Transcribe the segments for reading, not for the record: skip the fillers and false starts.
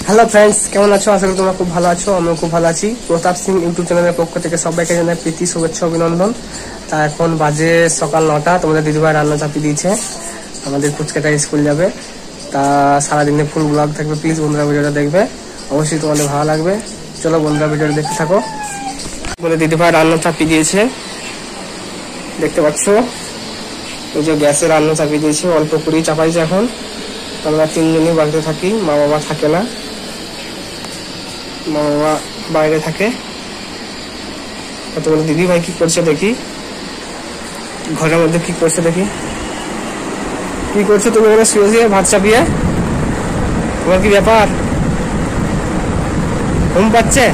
Hello friends, কেমন আছো? আশা করি তোমরা খুব ভালো আছো। আমিও খুব ভালো আছি। প্রতাপ সিং ইউটিউব চ্যানেলের পক্ষ থেকে সবাইকে জানাই প্রীতি, শুভেচ্ছা, অভিনন্দন। তা এখন বাজে সকাল 9টা। তোমাদের দিদিভাই রান্না চাপিয়ে দিয়েছে। আমাদের ফুচকাটা স্কুল যাবে। তা সারাদিনে ফুল ব্লগ থাকবে। প্লিজ বন্ধুরা ভিডিওটা দেখবে, অবশ্যই তোমাদের ভালো লাগবে। চলো বন্ধুরা ভিডিওটা দেখতে থাকো। বলে দিদিভাই রান্না চাপিয়ে দিয়েছে, দেখতে পাচ্ছ। ওই যে গ্যাসে রান্না চাপিয়ে দিয়েছে, অল্প করেই চাপাইছে। এখন আমরা 3 জনই বাড়িতে থাকি, মা বাবা থাকে না। মা বাবা বাইরে থাকে। তোমার দিদি ভাই কি করছে দেখি, ঘরের মধ্যে কি করছে দেখি। কি করছো তুমি ওখানে শুয়ে শুয়ে ভাত চাপিয়ে? তোমার কি ব্যাপার? ঘুম পাচ্ছে?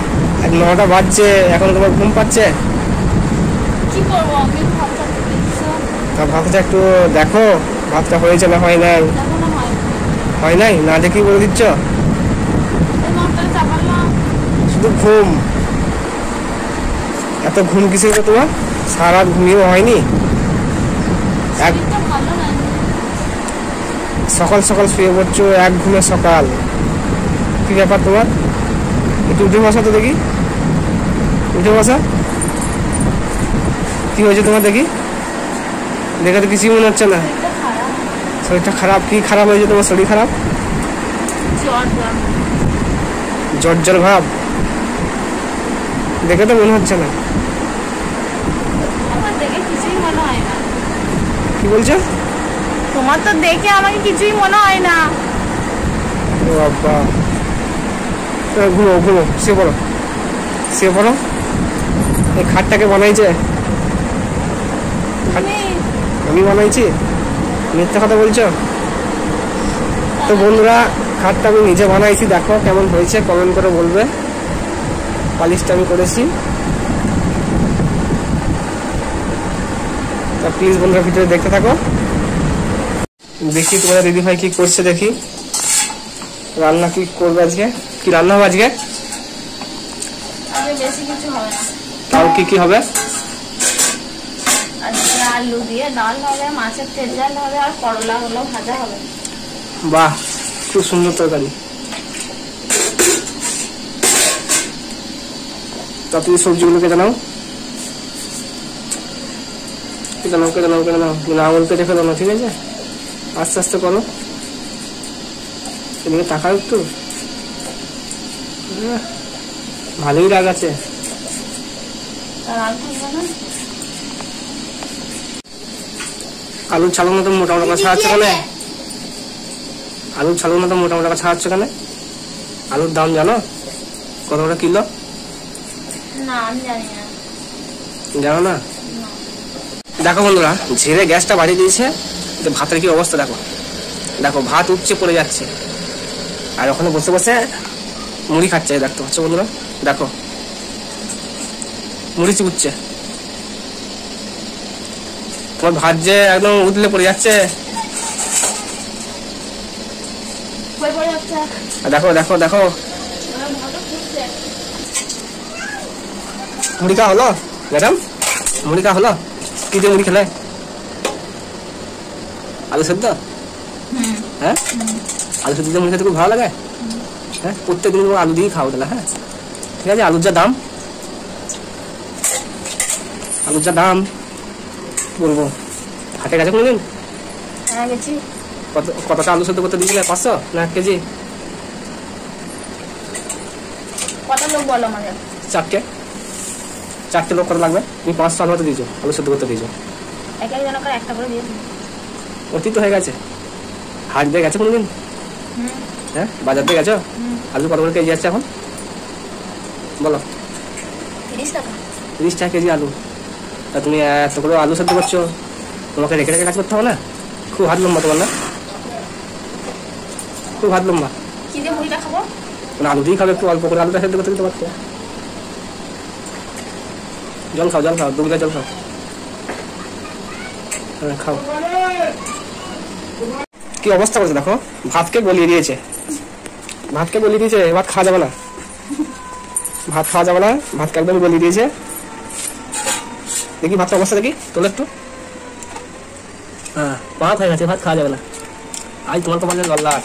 9টা বাজছে, এখন তোমার ঘুম পাচ্ছে? কি করবো আমি? তা ভাতটা একটু দেখো, ভাতটা হয়েছে না হয় নাই। হয় নাই না দেখি বলে দিচ্ছ। শুধু ঘুম। এত ঘুম কিসের তোমার? সারা ঘুমিয়েও হয়নি। সকাল সকাল শুয়ে পড়ছো, এক ঘুমে সকাল। কি ব্যাপার তোমার? একটু উঠে বসা তো দেখি, উঠে বসা। কি হয়েছে তোমার দেখি? দেখে তো কিছুই মনে হচ্ছে না। শরীরটা খারাপ? কি খারাপ হয়েছে তোমার? শরীর খারাপ? জ্বর জ্বর ভাব দেখে তো মনে হচ্ছে না। কি বলছো? তোমার তো দেখে আমাকে কিছুই মনে হয় না। ও বাবা, ঘুমো ঘুমো, শুয়ে পড়ো, শুয়ে পড়ো। এই খাটটাকে বানাইছে? আমি বানাইছি? মিথ্যা কথা বলছো তো। বন্ধুরা, খাটটা আমি নিজে বানাইছি। দেখো কেমন হয়েছে, কমেন্ট করে বলবে। পালিশটা আমি করেছি। তা প্লিজ বন্ধুরা ভিডিও দেখতে থাকো। দেখি তোমার দিদি ভাই কি করছে দেখি। রান্না কি করবে আজকে? কি রান্না হবে আজকে? বেশি কিছু হবে না। তাও কি কি হবে? আজকে আলু দিয়ে ডাল হবে, মাছের তেল ঝাল হবে, আর করলা হলো ভাজা হবে। বাহ, খুব সুন্দর তরকারি। তা তুমি সবজিগুলোকে জানাও, জানাও কে জানাও কে জানাও, না বলতে রেখে দাও না, ঠিক আছে? আস্তে আস্তে করো। এদিকে তাকাও একটু। ভালোই রাগ আছে। আলুর ছালুর মতো মোটা মোটা ছাড়াচ্ছে কেন? আলুর ছালুর মতো মোটা মোটা ছাড়াচ্ছে কেন? আলুর দাম জানো কত করে কিলো? না আমি জানি না। জানো না? দেখো বন্ধুরা, ঝেড়ে গ্যাসটা বাড়িয়ে দিয়েছে। ভাতের কি অবস্থা দেখো। দেখো ভাত উপচে পড়ে যাচ্ছে, আর ওখানে বসে বসে মুড়ি খাচ্ছে। দেখতে পাচ্ছ বন্ধুরা? দেখো মুড়ি চিবুচ্ছে। তোমার ভাত যে একদম উতলে পড়ে যাচ্ছে। দেখো দেখো দেখো, মুড়ি খাওয়া হলো ম্যাডাম? মুড়ি খাওয়া হলো? কি দিয়ে মুড়ি খেলে? আলু সেদ্ধ? হ্যাঁ, আলু সেদ্ধ দিয়ে মুড়ি খেতে খুব ভালো লাগে। হ্যাঁ, প্রত্যেকদিন আলু দিয়ে খাও তাহলে। হ্যাঁ ঠিক আছে। আলুর যা দাম, আলুর যা দাম বলবো। হাটে গেছে কোনোদিন? হ্যাঁ গেছি। কতটা আলু সেদ্ধ করতে দিয়েছিলে? 500 না 1 কেজি? কত লোক বলো আমাকে? 4টে লোক কত লাগবে? তুমি 500 আলু দিয়েছো, আলু সেদ্ধ করতে দিয়েছো। এক জনকার একটা করে দিয়েছি। অতীত হয়ে গেছে। হাট দিয়ে গেছে কোনোদিন? হ্যাঁ, বাজার দিয়ে গেছো? আলু কত করে কেজি আছে এখন বলো? 30 টাকা। 30 টাকা কেজি আলু। তা তুমি এত করে আলু সেদ্ধ করছো, তোমাকে রেখে রেখে কাজ করতে হবে না? খুব হাত লম্বা তোমার না? খুব হাত লম্বা। কি দিয়ে মুড়িটা খাবো? মানে আলু দিয়ে খাবে, একটু অল্প করে আলুটা সেদ্ধ করতে দিতে পারছো। জল খাও, জল খাও, 2 গ্লাস জল খাও। হ্যাঁ খাও। কি অবস্থা করেছে দেখো। ভাতকে গলিয়ে দিয়েছে, ভাতকে গলিয়ে দিয়েছে। ভাত খাওয়া যাবে না, ভাত খাওয়া যাবে না। ভাতকে একদম গলিয়ে দিয়েছে। দেখি ভাতটা অবস্থা দেখি, তোলো একটু। হ্যাঁ, ভাত হয়ে গেছে, ভাত খাওয়া যাবে না। আজ তোমার কপালে গল্লাট।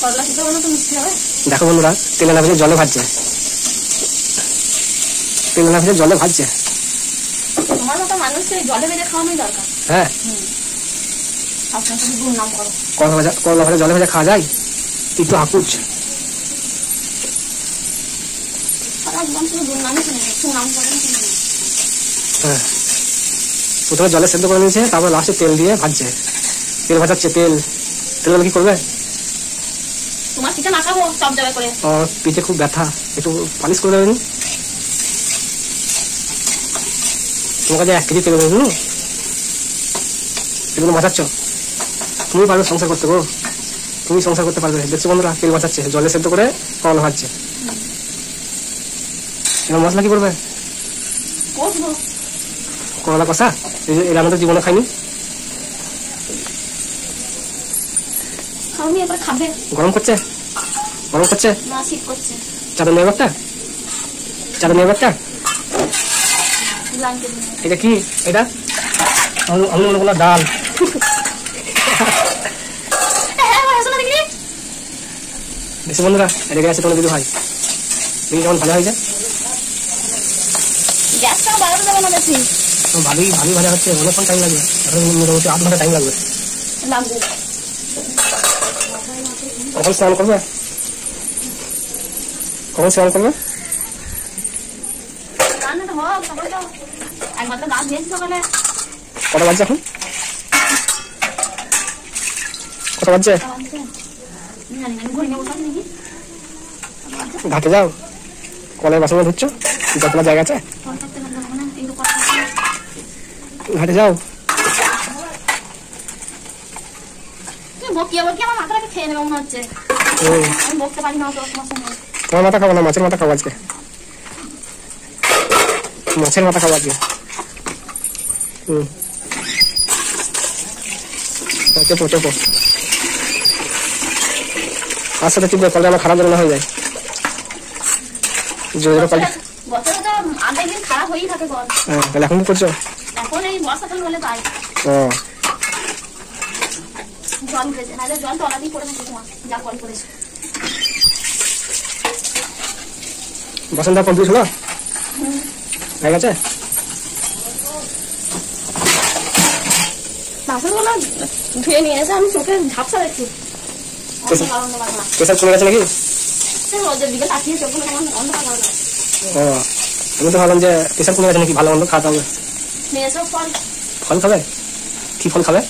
করলা সিদ্ধ বানানো তো মিষ্টি হবে। দেখো বন্ধুরা, তেলে না ভেজে জলে ভাজছে, তেলে না ভেজে জলে ভাজছে। তোমার মতো মানুষকে জলে ভেজে খাওয়ানোই দরকার। হ্যাঁ, সবসময় শুধু দুর্নাম করো। করলা ভাজা জলে ভেজে খাওয়া যায়? একটু আকুচ। সারা জীবন শুধু দুর্নামই শুনে, সুনাম করে শুনে। হ্যাঁ, প্রথমে জলে সেদ্ধ করে নিয়েছে, তারপর লাস্টে তেল দিয়ে ভাজছে। তেল ভাজাচ্ছে, তেল কি করবে? তোমার পিঠে মাখাবো সব জায়গায় করে। পিঠে খুব ব্যথা, একটু পালিশ করে দেবেন। তোমার কাছে 1 কেজি তেল দেবেন, এগুলো বাঁচাচ্ছ। তুমি পারবে সংসার করতে গো, তুমি সংসার করতে পারবে। দেখছো বন্ধুরা, তেল বাঁচাচ্ছে, জলে সেদ্ধ করে করলা ভাজছে। এবার মশলা কি করবে? কষবো। করলা কষা, এর আমাদের জীবনে খাইনি। খাওনি, এবার খাবে। গরম করছে, গরম করছে। না, শীত করছে। চাদর নিয়ে একটা, চাদর নিয়ে একটা। ব্ল্যাঙ্কেট নিয়ে। এটা কি? এটা আমি মনে করলাম ডাল। দেখছি বন্ধুরা, রেগে আছে তোমার দিদি ভাই। দেখি কেমন ভালো হয়েছে। গ্যাসটা বাড়াতে দেবে না বেশি। ভালোই ভালোই ভাজা হচ্ছে, অনেকক্ষণ টাইম লাগবে, এখন মোটামুটি 8 ঘন্টা টাইম লাগবে। লাগবে। কখন স্নান করবে? কখন স্নান করবে? রান্নাটা হোক, তারপরে তো একবার তো গাছ দিয়েছি সকালে। কটা বাজছে এখন? কটা বাজছে? জানি না, ঘুরে নেবো সব নাকি। ঘাটে যাও, কলের বাসনে ধুচ্ছ, যতটা জায়গা আছে। ফোন করতে লাগবে না, একটু কথা বলতে। ঘাটে যাও। তুমি বকিয়ে বকিয়ে আমার মাথাটাকে খেয়ে নেবে মনে হচ্ছে। আমি বকতে পারি না তো তোমার সঙ্গে। তোমার মাথা খাবো না, মাছের মাথা খাবো আজকে। মাছের মাথা খাবো আজকে। চেপো চেপো, তার সাথে টিপবে, কলটা আমার খারাপ যেন না হয়ে যায়। জোরে জোরে কলটা। বছরে তো আধেক দিন খারাপ হয়েই থাকে কল। হ্যাঁ, তাহলে এখন কি করছো? এখন এই বর্ষাকাল হলে তাই ও, জল উঠেছে, নাহলে জল তলাতেই পড়ে থাকে তোমার, যা কল করেছে। বাসনটা কমপ্লিট হলো? হয়ে গেছে? বাসনগুলো ধুয়ে নিয়ে এসে আমি চোখে ঝাপসা দেখছি। প্রেসার চলে গেছে নাকি? রোদের দিকে তাকিয়ে চোখগুলো কেমন অন্ধকার লাগছে। ও, আমি তো ভাবলাম যে প্রেসার কমে গেছে নাকি, ভালো মন্দ খাওয়াতে হবে। নিয়ে এসো ফল। ফল খাবে? কি ফল খাবে?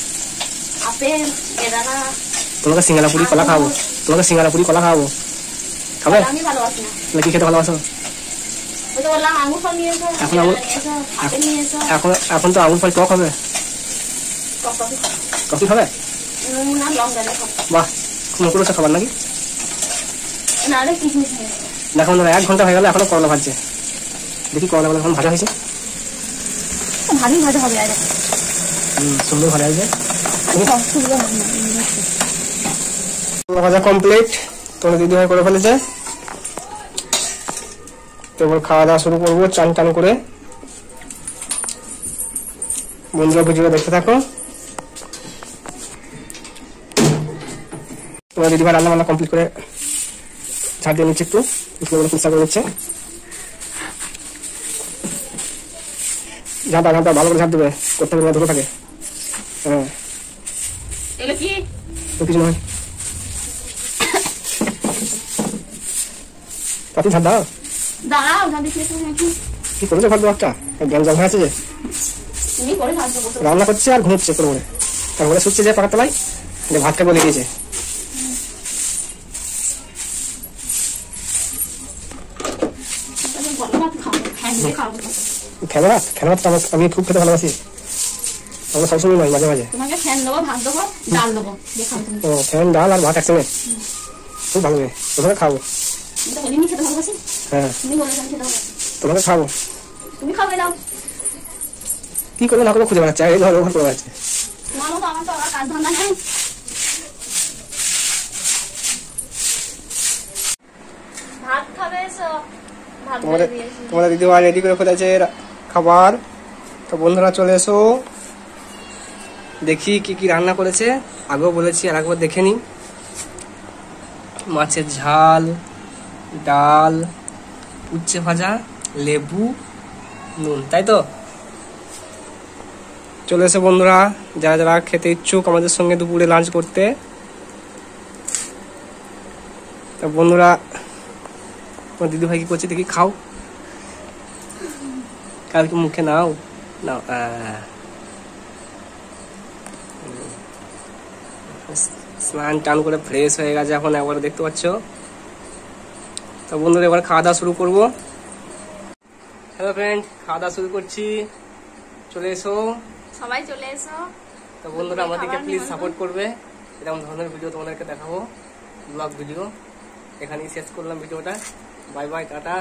আপেল, বেদানা। তোমাকে সিঙ্গারা পুরি কলা খাওয়াবো, তোমাকে সিঙ্গারা পুরি কলা খাওয়াবো, খাবে? আমি ভালোবাসি না। তাহলে কি খেতে ভালোবাসো? ওই তো বললাম আঙুর ফল নিয়ে এসো, এখন আঙুর- নিয়ে এসো, আপেল নিয়ে এসো। এখন তো আঙুর ফল টক হবে, টকটকে খাও। কফি খাবে? নুন আর লঙ্কা দিয়ে খাও। বাহ, খুব মুখরোচক খাবার নাকি? নাহলে কিশমিশ নিয়ে এসো। দেখো বন্ধুরা, 1 ঘন্টা হয়ে গেল, এখনো করলা ভাজছে। দেখি করলা এখন ভাজা হয়েছে। ভালোই ভাজা হবে আর সুন্দর ভাজা হয়েছে। সুবিধা হবে না। করলা ভাজা কমপ্লিট, তোমার দিদি ভাই করে ফেলেছে। এবার খাওয়া দাওয়া শুরু করবো, চান টান করে। বন্ধুরা ভিডিও দেখতে থাকো। তোমার দিদি ভাই রান্না বান্না কমপ্লিট করে ঝাড় দিয়ে নিচ্ছে, একটু চিকিৎসা করে নিচ্ছে। ঝাঁটা ঝাঁটা ভালো করে ঝাড় দেবে, করতে হবে, ধরে থাকে। হ্যাঁ, এগুলো কি? তো কিছু নয়, তাতে ঝাড় দাও। দাঁড়াও, ঝাঁটি খেয়ে নাকি কি করেছে ভাগ্য একটা জ্ঞান জল হয়ে আছে যে তুমি করে সাহায্য করতে। রান্না করছে আর ঘুমোচ্ছে করে, তারপরে শুচ্ছে যে পাকার তলায় ভাত খাবো লেগেছে। খেলো ভাত, খেলো ভাত আমি খুব খেতে ভালোবাসি, আমরা সবসময় নয়, মাঝে মাঝে। তোমাকে ফ্যান দেবো, ভাত দেবো, ডাল দেবো, দেখাও তুমি। ও, ফ্যান ডাল আর ভাত একসঙ্গে, খুব ভালো লাগে। তোমাকে খাবো। আমি তো বলিনি খেতে ভালোবাসি, হ্যাঁ, তুমি বলেছো আমি খেতে ভালোবাসি। তোমাকে খাবো। তুমি খাবে দাও। কি করবে না করে খুঁজে বেড়াচ্ছে, এই ধর ওভার করে বেড়াচ্ছে। তোমার মতো আমার তো আবার কাজ ধান্দা নেই। ভাত খাবে এসো, ভাত তোমাদের বেড়ে দিয়েছি। তোমাদের দিদিমা রেডি করে ফেলেছে খাবার। তো বন্ধুরা চলে এসো, দেখি কি কি রান্না করেছে। আগেও বলেছি, আর একবার দেখে নি। মাছের ঝাল, ডাল, উচ্ছে ভাজা, লেবু, নুন, তাই তো? চলে এসো বন্ধুরা, যারা যারা খেতে ইচ্ছুক আমাদের সঙ্গে দুপুরে লাঞ্চ করতে। তা বন্ধুরা, তোমার দিদি ভাই কি করছে দেখি, খাও, কালকে মুখে নাও নাও। স্নান টান করে ফ্রেশ হয়ে গেছে এখন, একবার দেখতে পাচ্ছ। তো বন্ধুরা এবার খাওয়া দাওয়া শুরু করবো। হ্যালো ফ্রেন্ড, খাওয়া দাওয়া শুরু করছি, চলে এসো সবাই চলে এসো। তো বন্ধুরা আমাদেরকে প্লিজ সাপোর্ট করবে, এরকম ধরনের ভিডিও তোমাদেরকে দেখাবো, ব্লগ ভিডিও। এখানেই শেষ করলাম ভিডিওটা, বাই বাই, টাটা।